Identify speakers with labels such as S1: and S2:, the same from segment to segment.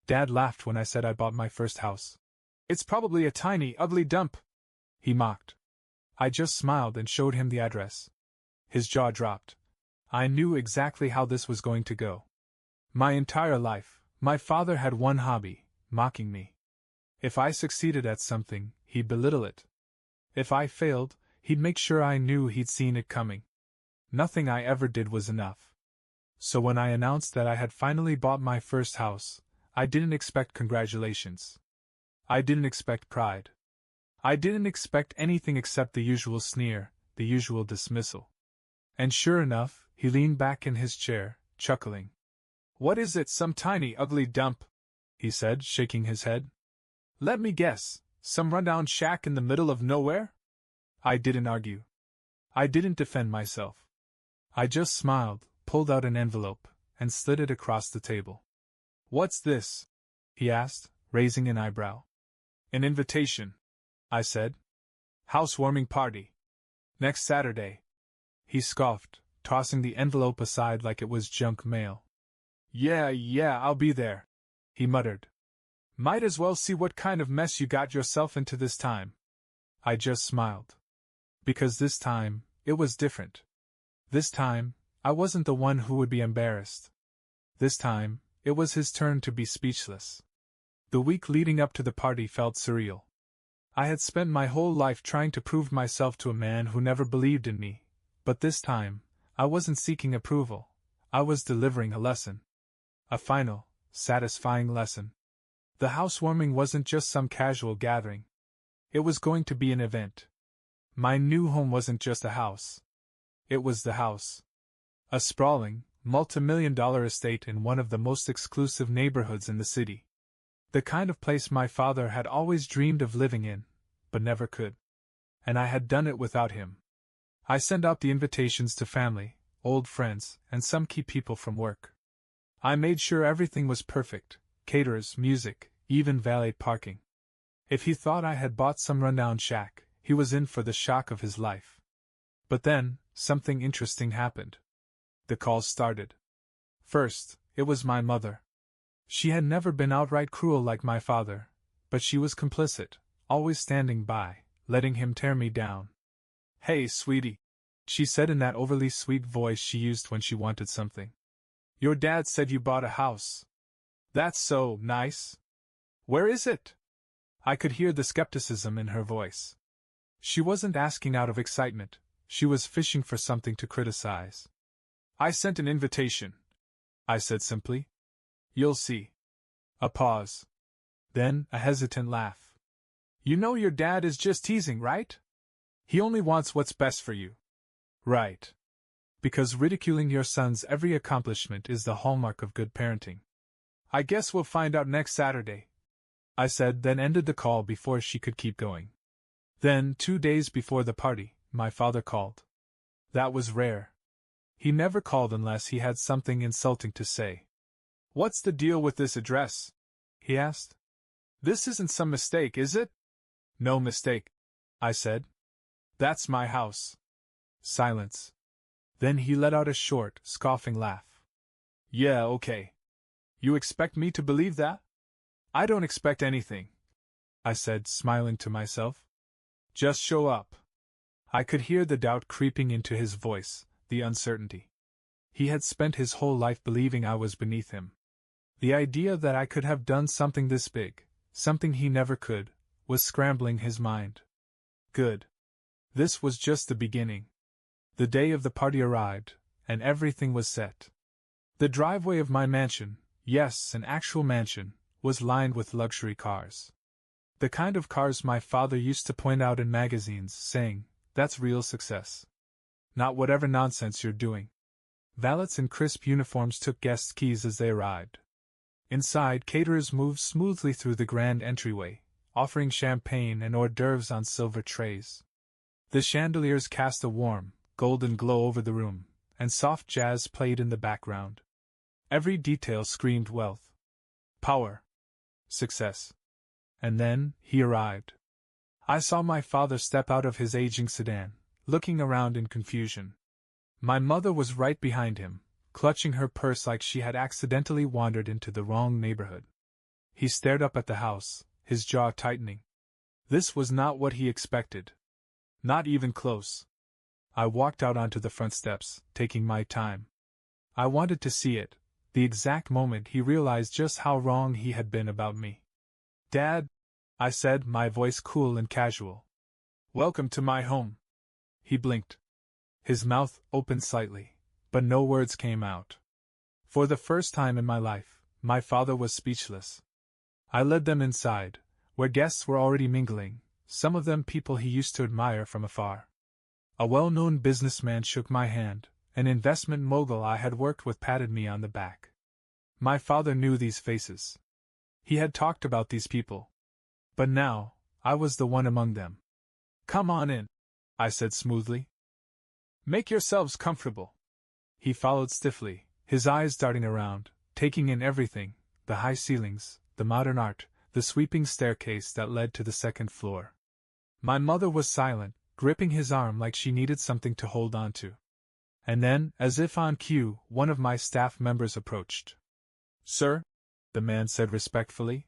S1: Dad laughed when I said I bought my first house. It's probably a tiny, ugly dump, he mocked. I just smiled and showed him the address. His jaw dropped. I knew exactly how this was going to go. My entire life, my father had one hobby: mocking me. If I succeeded at something, he'd belittle it. If I failed, he'd make sure I knew he'd seen it coming. Nothing I ever did was enough. So when I announced that I had finally bought my first house, I didn't expect congratulations. I didn't expect pride. I didn't expect anything except the usual sneer, the usual dismissal. And sure enough, he leaned back in his chair, chuckling. "What is it, some tiny, ugly dump?" he said, shaking his head. "Let me guess, some rundown shack in the middle of nowhere?" I didn't argue. I didn't defend myself. I just smiled, pulled out an envelope, and slid it across the table. "What's this?" he asked, raising an eyebrow. "An invitation," I said. "Housewarming party. Next Saturday." He scoffed, tossing the envelope aside like it was junk mail. Yeah, I'll be there," he muttered. "Might as well see what kind of mess you got yourself into this time." I just smiled. Because this time, it was different. This time, I wasn't the one who would be embarrassed. This time, it was his turn to be speechless. The week leading up to the party felt surreal. I had spent my whole life trying to prove myself to a man who never believed in me, but this time, I wasn't seeking approval. I was delivering a lesson. A final, satisfying lesson. The housewarming wasn't just some casual gathering. It was going to be an event. My new home wasn't just a house. It was the house. A sprawling, multi-million-dollar estate in one of the most exclusive neighborhoods in the city. The kind of place my father had always dreamed of living in, but never could. And I had done it without him. I sent out the invitations to family, old friends, and some key people from work. I made sure everything was perfect: caterers, music, even valet parking. If he thought I had bought some rundown shack, he was in for the shock of his life. But then, something interesting happened. The calls started. First, it was my mother. She had never been outright cruel like my father, but she was complicit, always standing by, letting him tear me down. "Hey, sweetie," she said in that overly sweet voice she used when she wanted something. "Your dad said you bought a house. That's so nice. Where is it?" I could hear the skepticism in her voice. She wasn't asking out of excitement, she was fishing for something to criticize. "I sent an invitation," I said simply. "You'll see." A pause. Then a hesitant laugh. "You know your dad is just teasing, right? He only wants what's best for you." "Right. Because ridiculing your son's every accomplishment is the hallmark of good parenting." "I guess we'll find out next Saturday," I said, then ended the call before she could keep going. Then, 2 days before the party, my father called. That was rare. He never called unless he had something insulting to say. "What's the deal with this address?" he asked. "This isn't some mistake, is it?" "No mistake," I said. "That's my house." Silence. Then he let out a short, scoffing laugh. "Yeah, okay. You expect me to believe that?" "I don't expect anything," I said, smiling to myself. "Just show up." I could hear the doubt creeping into his voice, the uncertainty. He had spent his whole life believing I was beneath him. The idea that I could have done something this big, something he never could, was scrambling his mind. Good. This was just the beginning. The day of the party arrived, and everything was set. The driveway of my mansion, yes, an actual mansion, was lined with luxury cars. The kind of cars my father used to point out in magazines, saying, "That's real success. Not whatever nonsense you're doing." Valets in crisp uniforms took guests' keys as they arrived. Inside, caterers moved smoothly through the grand entryway, offering champagne and hors d'oeuvres on silver trays. The chandeliers cast a warm, golden glow over the room, and soft jazz played in the background. Every detail screamed wealth, power, success. And then, he arrived. I saw my father step out of his aging sedan, looking around in confusion. My mother was right behind him, clutching her purse like she had accidentally wandered into the wrong neighborhood. He stared up at the house, his jaw tightening. This was not what he expected. Not even close. I walked out onto the front steps, taking my time. I wanted to see it, the exact moment he realized just how wrong he had been about me. "Dad," I said, my voice cool and casual. "Welcome to my home." He blinked. His mouth opened slightly, but no words came out. For the first time in my life, my father was speechless. I led them inside, where guests were already mingling, some of them people he used to admire from afar. A well-known businessman shook my hand, an investment mogul I had worked with patted me on the back. My father knew these faces. He had talked about these people. But now, I was the one among them. "Come on in," I said smoothly. "Make yourselves comfortable." He followed stiffly, his eyes darting around, taking in everything, the high ceilings, the modern art, the sweeping staircase that led to the second floor. My mother was silent, gripping his arm like she needed something to hold on to. And then, as if on cue, one of my staff members approached. "Sir," the man said respectfully,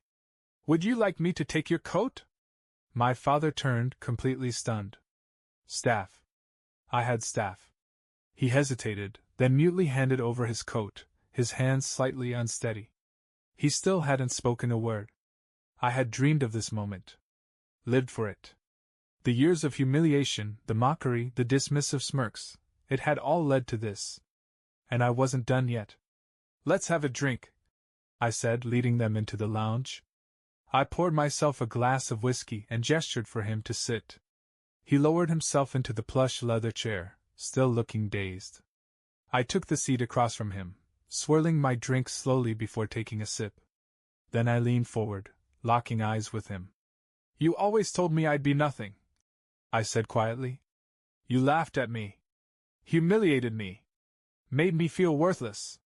S1: "would you like me to take your coat?" My father turned, completely stunned. "Staff." I had staff. He hesitated, then mutely handed over his coat, his hands slightly unsteady. He still hadn't spoken a word. I had dreamed of this moment. Lived for it. The years of humiliation, the mockery, the dismissive smirks, it had all led to this. And I wasn't done yet. "Let's have a drink," I said, leading them into the lounge. I poured myself a glass of whiskey and gestured for him to sit. He lowered himself into the plush leather chair, still looking dazed. I took the seat across from him, swirling my drink slowly before taking a sip. Then I leaned forward, locking eyes with him. "You always told me I'd be nothing," I said quietly. "You laughed at me. Humiliated me. Made me feel worthless."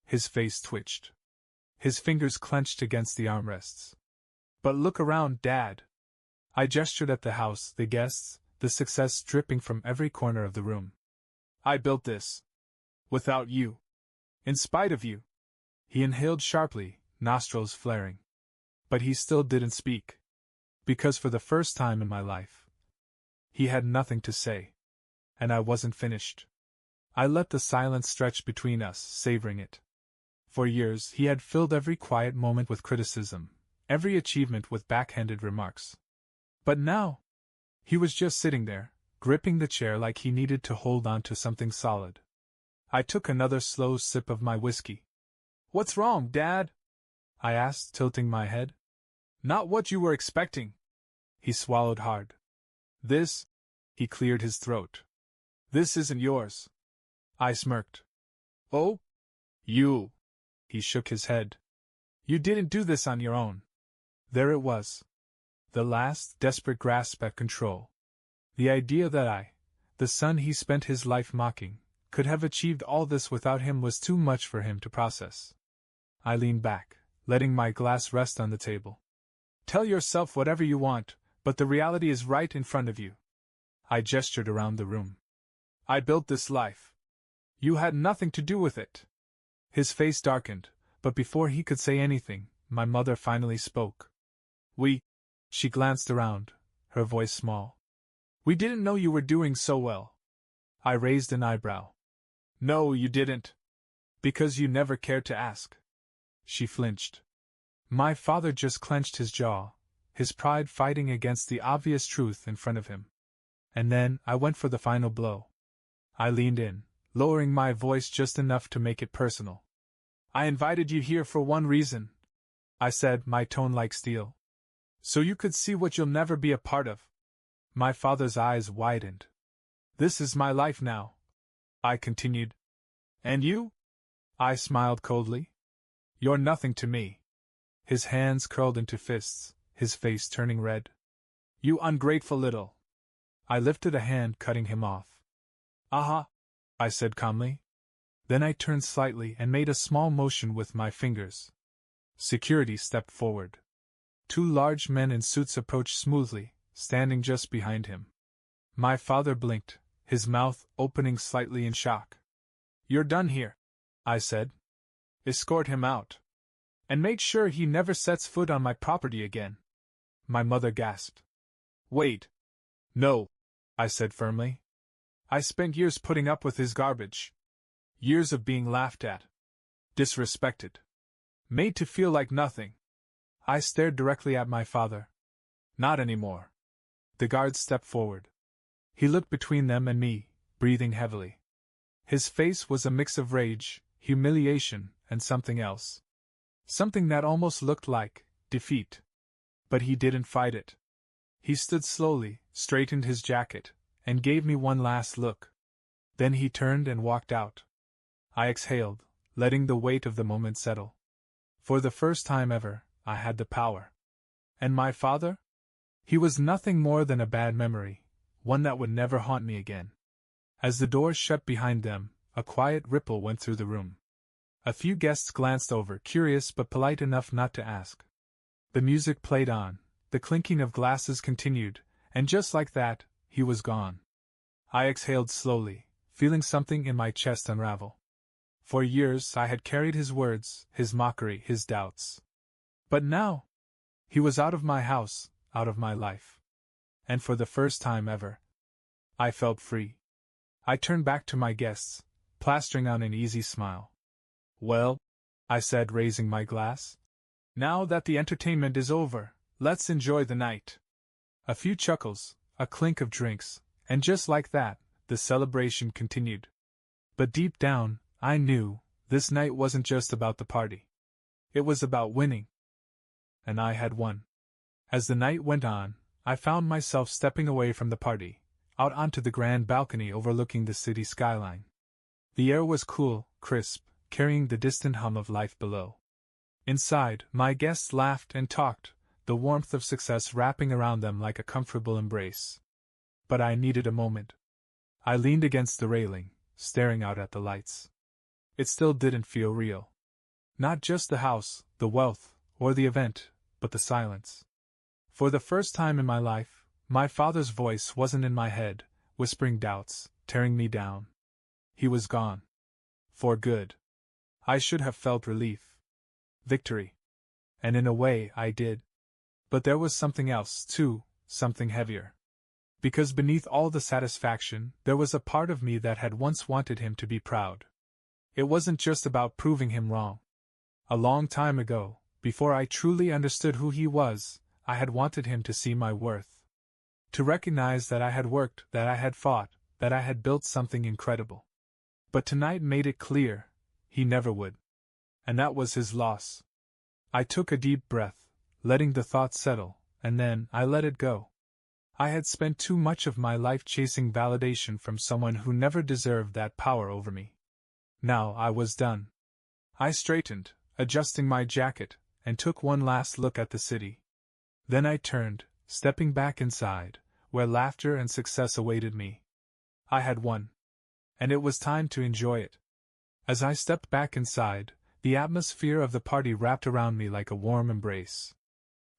S1: His face twitched. His fingers clenched against the armrests. "But look around, Dad." I gestured at the house, the guests, the success dripping from every corner of the room. "I built this. Without you. In spite of you." He inhaled sharply, nostrils flaring. But he still didn't speak. Because for the first time in my life, he had nothing to say. And I wasn't finished. I let the silence stretch between us, savoring it. For years he had filled every quiet moment with criticism, every achievement with backhanded remarks. But now, he was just sitting there, gripping the chair like he needed to hold on to something solid. I took another slow sip of my whiskey. "What's wrong, Dad?" I asked, tilting my head. "Not what you were expecting." He swallowed hard. "This," he cleared his throat. "This isn't yours." I smirked. "Oh? You." He shook his head. "You didn't do this on your own." There it was. The last, desperate grasp at control. The idea that I, the son he spent his life mocking, could have achieved all this without him was too much for him to process. I leaned back, letting my glass rest on the table. "Tell yourself whatever you want, but the reality is right in front of you." I gestured around the room. "I built this life. You had nothing to do with it." His face darkened, but before he could say anything, my mother finally spoke. She glanced around, her voice small. "We didn't know you were doing so well." I raised an eyebrow. "No, you didn't. Because you never cared to ask." She flinched. My father just clenched his jaw, his pride fighting against the obvious truth in front of him. And then I went for the final blow. I leaned in, lowering my voice just enough to make it personal. "I invited you here for one reason," I said, my tone like steel. "So you could see what you'll never be a part of." My father's eyes widened. "This is my life now," I continued. "And you?" I smiled coldly. "You're nothing to me." His hands curled into fists, his face turning red. "You ungrateful little—" I lifted a hand, cutting him off. "Aha," I said calmly. Then I turned slightly and made a small motion with my fingers. Security stepped forward. 2 large men in suits approached smoothly, standing just behind him. My father blinked, his mouth opening slightly in shock. "You're done here," I said. "Escort him out." And made sure he never sets foot on my property again. My mother gasped. Wait. No, I said firmly. I spent years putting up with his garbage. Years of being laughed at. Disrespected. Made to feel like nothing. I stared directly at my father. Not anymore. The guard stepped forward. He looked between them and me, breathing heavily. His face was a mix of rage, humiliation, and something else. Something that almost looked like defeat. But he didn't fight it. He stood slowly, straightened his jacket, and gave me one last look. Then he turned and walked out. I exhaled, letting the weight of the moment settle. For the first time ever, I had the power. And my father? He was nothing more than a bad memory, one that would never haunt me again. As the doors shut behind them, a quiet ripple went through the room. A few guests glanced over, curious but polite enough not to ask. The music played on, the clinking of glasses continued, and just like that, he was gone. I exhaled slowly, feeling something in my chest unravel. For years I had carried his words, his mockery, his doubts. But now, he was out of my house, out of my life. And for the first time ever, I felt free. I turned back to my guests, plastering on an easy smile. Well, I said, raising my glass. Now that the entertainment is over, let's enjoy the night. A few chuckles, a clink of drinks, and just like that, the celebration continued. But deep down, I knew, this night wasn't just about the party. It was about winning. And I had won. As the night went on, I found myself stepping away from the party, out onto the grand balcony overlooking the city skyline. The air was cool, crisp, carrying the distant hum of life below. Inside, my guests laughed and talked, the warmth of success wrapping around them like a comfortable embrace. But I needed a moment. I leaned against the railing, staring out at the lights. It still didn't feel real. Not just the house, the wealth, or the event, but the silence. For the first time in my life, my father's voice wasn't in my head, whispering doubts, tearing me down. He was gone. For good. I should have felt relief. Victory. And in a way, I did. But there was something else, too, something heavier. Because beneath all the satisfaction, there was a part of me that had once wanted him to be proud. It wasn't just about proving him wrong. A long time ago, before I truly understood who he was, I had wanted him to see my worth. To recognize that I had worked, that I had fought, that I had built something incredible. But tonight made it clear, he never would. And that was his loss. I took a deep breath, letting the thought settle, and then I let it go. I had spent too much of my life chasing validation from someone who never deserved that power over me. Now I was done. I straightened, adjusting my jacket, and took one last look at the city. Then I turned, stepping back inside, where laughter and success awaited me. I had won. And it was time to enjoy it. As I stepped back inside, the atmosphere of the party wrapped around me like a warm embrace.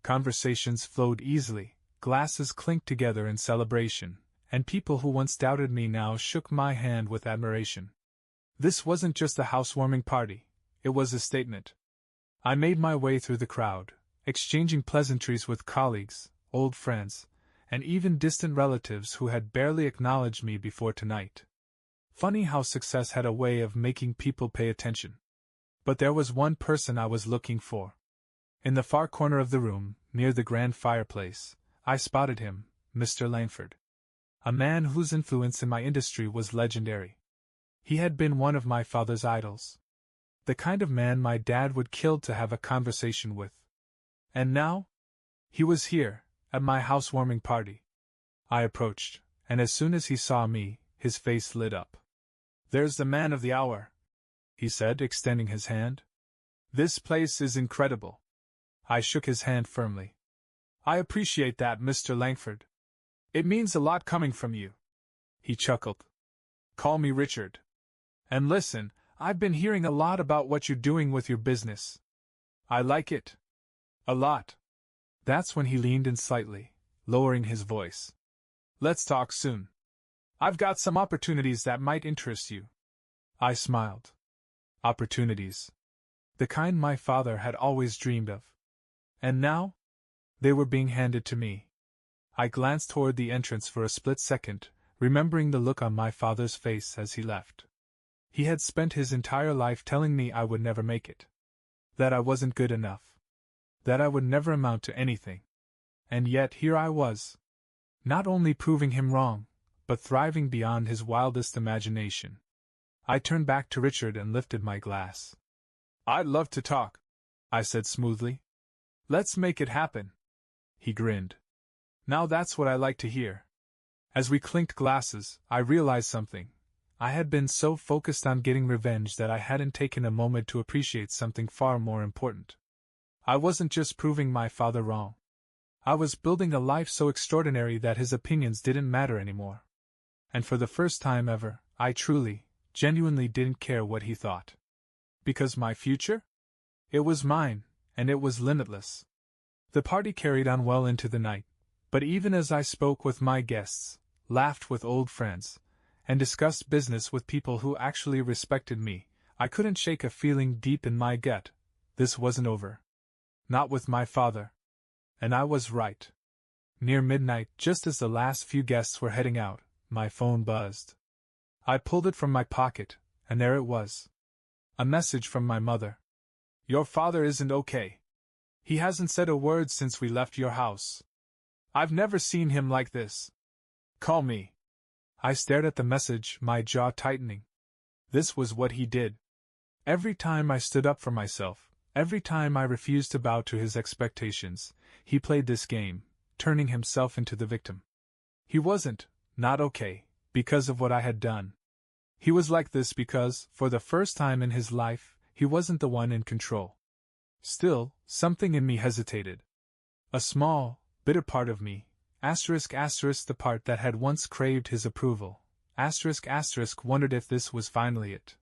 S1: Conversations flowed easily, glasses clinked together in celebration, and people who once doubted me now shook my hand with admiration. This wasn't just a housewarming party, it was a statement. I made my way through the crowd, exchanging pleasantries with colleagues, old friends, and even distant relatives who had barely acknowledged me before tonight. Funny how success had a way of making people pay attention. But there was one person I was looking for. In the far corner of the room, near the grand fireplace, I spotted him, Mr. Langford. A man whose influence in my industry was legendary. He had been one of my father's idols. The kind of man my dad would kill to have a conversation with. And now? He was here, at my housewarming party. I approached, and as soon as he saw me, his face lit up. "There's the man of the hour," he said, extending his hand. "This place is incredible." I shook his hand firmly. "I appreciate that, Mr. Langford. It means a lot coming from you." He chuckled. "Call me Richard. And listen, I've been hearing a lot about what you're doing with your business. I like it. A lot." That's when he leaned in slightly, lowering his voice. "Let's talk soon. I've got some opportunities that might interest you." I smiled. Opportunities. The kind my father had always dreamed of. And now? They were being handed to me. I glanced toward the entrance for a split second, remembering the look on my father's face as he left. He had spent his entire life telling me I would never make it. That I wasn't good enough. That I would never amount to anything. And yet here I was. Not only proving him wrong, but thriving beyond his wildest imagination. I turned back to Richard and lifted my glass. "I'd love to talk," I said smoothly. "Let's make it happen." He grinned. "Now that's what I like to hear." As we clinked glasses, I realized something. I had been so focused on getting revenge that I hadn't taken a moment to appreciate something far more important. I wasn't just proving my father wrong. I was building a life so extraordinary that his opinions didn't matter anymore. And for the first time ever, I truly, genuinely didn't care what he thought. Because my future? It was mine, and it was limitless. The party carried on well into the night, but even as I spoke with my guests, laughed with old friends, and discussed business with people who actually respected me, I couldn't shake a feeling deep in my gut. This wasn't over. Not with my father. And I was right. Near midnight, just as the last few guests were heading out, my phone buzzed. I pulled it from my pocket, and there it was. A message from my mother. "Your father isn't okay. He hasn't said a word since we left your house. I've never seen him like this. Call me." I stared at the message, my jaw tightening. This was what he did. Every time I stood up for myself, every time I refused to bow to his expectations, he played this game, turning himself into the victim. He wasn't, not okay, because of what I had done. He was like this because, for the first time in his life, he wasn't the one in control. Still, something in me hesitated. A small, bitter part of me, the part that had once craved his approval, wondered if this was finally it.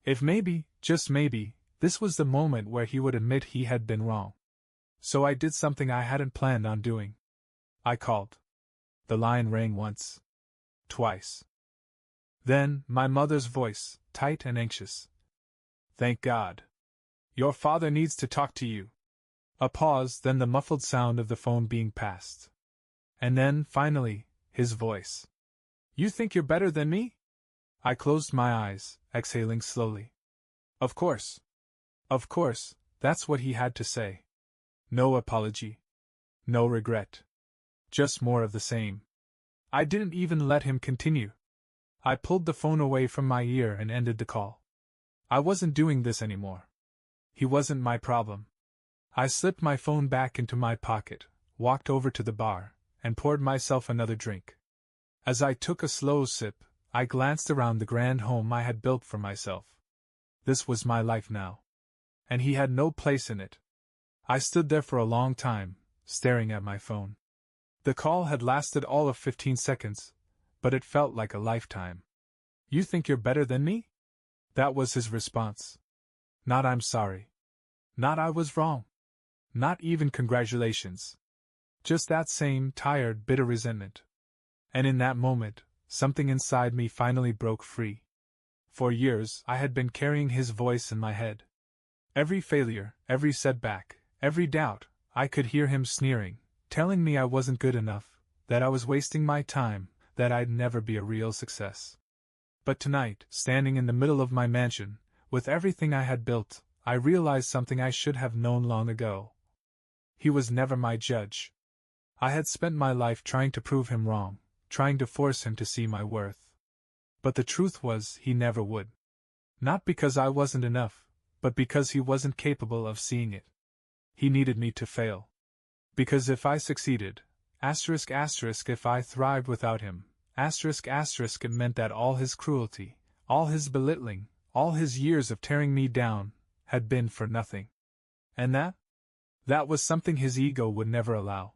S1: If maybe, just maybe, this was the moment where he would admit he had been wrong. So I did something I hadn't planned on doing. I called. The line rang once. Twice. Then, my mother's voice, tight and anxious. "Thank God. Your father needs to talk to you." A pause, then the muffled sound of the phone being passed. And then, finally, his voice. "You think you're better than me?" I closed my eyes, exhaling slowly. Of course. Of course, that's what he had to say. No apology. No regret. Just more of the same. I didn't even let him continue. I pulled the phone away from my ear and ended the call. I wasn't doing this anymore. He wasn't my problem. I slipped my phone back into my pocket, walked over to the bar, and poured myself another drink. As I took a slow sip, I glanced around the grand home I had built for myself. This was my life now. And he had no place in it. I stood there for a long time, staring at my phone. The call had lasted all of 15 seconds, but it felt like a lifetime. "You think you're better than me?" That was his response. Not "I'm sorry." Not "I was wrong." Not even congratulations. Just that same tired, bitter resentment. And in that moment, something inside me finally broke free. For years, I had been carrying his voice in my head. Every failure, every setback, every doubt, I could hear him sneering, telling me I wasn't good enough, that I was wasting my time, that I'd never be a real success. But tonight, standing in the middle of my mansion, with everything I had built, I realized something I should have known long ago. He was never my judge. I had spent my life trying to prove him wrong, trying to force him to see my worth. But the truth was, he never would. Not because I wasn't enough, but because he wasn't capable of seeing it. He needed me to fail. Because if I succeeded, if I thrived without him, it meant that all his cruelty, all his belittling, all his years of tearing me down, had been for nothing. And that was something his ego would never allow.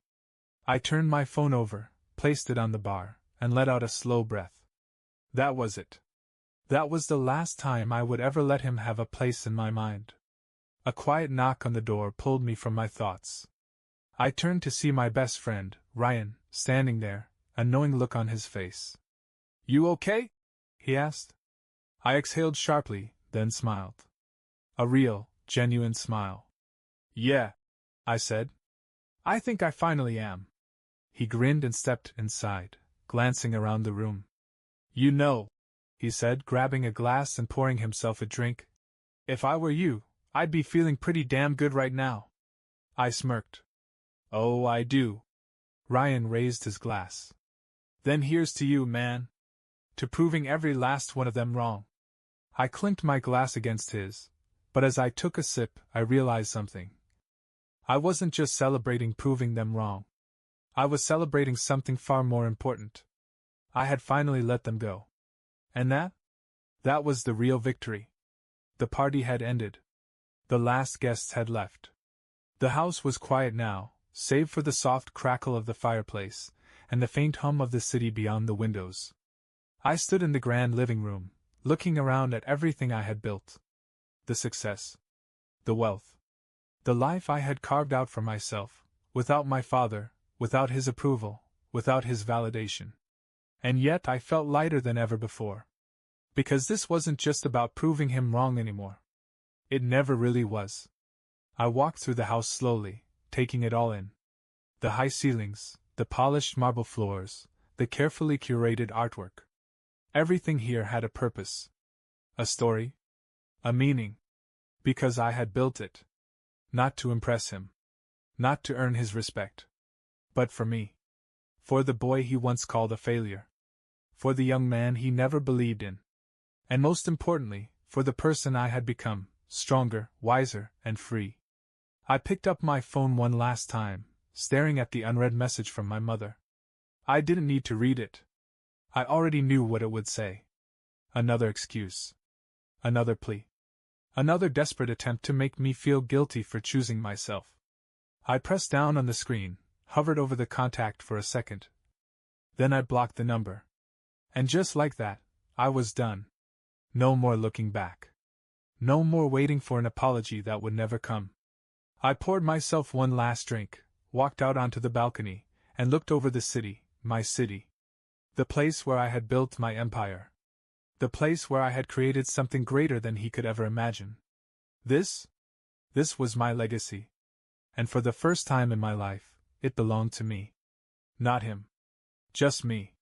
S1: I turned my phone over, placed it on the bar, and let out a slow breath. That was it. That was the last time I would ever let him have a place in my mind. A quiet knock on the door pulled me from my thoughts. I turned to see my best friend, Ryan, standing there, a knowing look on his face. "You okay?" he asked. I exhaled sharply, then smiled. A real, genuine smile. Yeah, I said. I think I finally am. He grinned and stepped inside, glancing around the room. You know, he said, grabbing a glass and pouring himself a drink. If I were you, I'd be feeling pretty damn good right now. I smirked. Oh, I do. Ryan raised his glass. Then here's to you, man. To proving every last one of them wrong. I clinked my glass against his, but as I took a sip, I realized something. I wasn't just celebrating proving them wrong. I was celebrating something far more important. I had finally let them go. And that was the real victory. The party had ended. The last guests had left. The house was quiet now, save for the soft crackle of the fireplace, and the faint hum of the city beyond the windows. I stood in the grand living room, looking around at everything I had built. The success. The wealth. The life I had carved out for myself, without my father, without his approval, without his validation. And yet I felt lighter than ever before. Because this wasn't just about proving him wrong anymore. It never really was. I walked through the house slowly, taking it all in. The high ceilings, the polished marble floors, the carefully curated artwork. Everything here had a purpose. A story. A meaning. Because I had built it. Not to impress him. Not to earn his respect. But for me. For the boy he once called a failure. For the young man he never believed in. And most importantly, for the person I had become, stronger, wiser, and free. I picked up my phone one last time, staring at the unread message from my mother. I didn't need to read it. I already knew what it would say. Another excuse. Another plea. Another desperate attempt to make me feel guilty for choosing myself. I pressed down on the screen, hovered over the contact for a second. Then I blocked the number. And just like that, I was done. No more looking back. No more waiting for an apology that would never come. I poured myself one last drink, walked out onto the balcony, and looked over the city, my city. The place where I had built my empire. The place where I had created something greater than he could ever imagine. This was my legacy. And for the first time in my life, it belonged to me. Not him. Just me.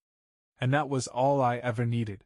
S1: And that was all I ever needed.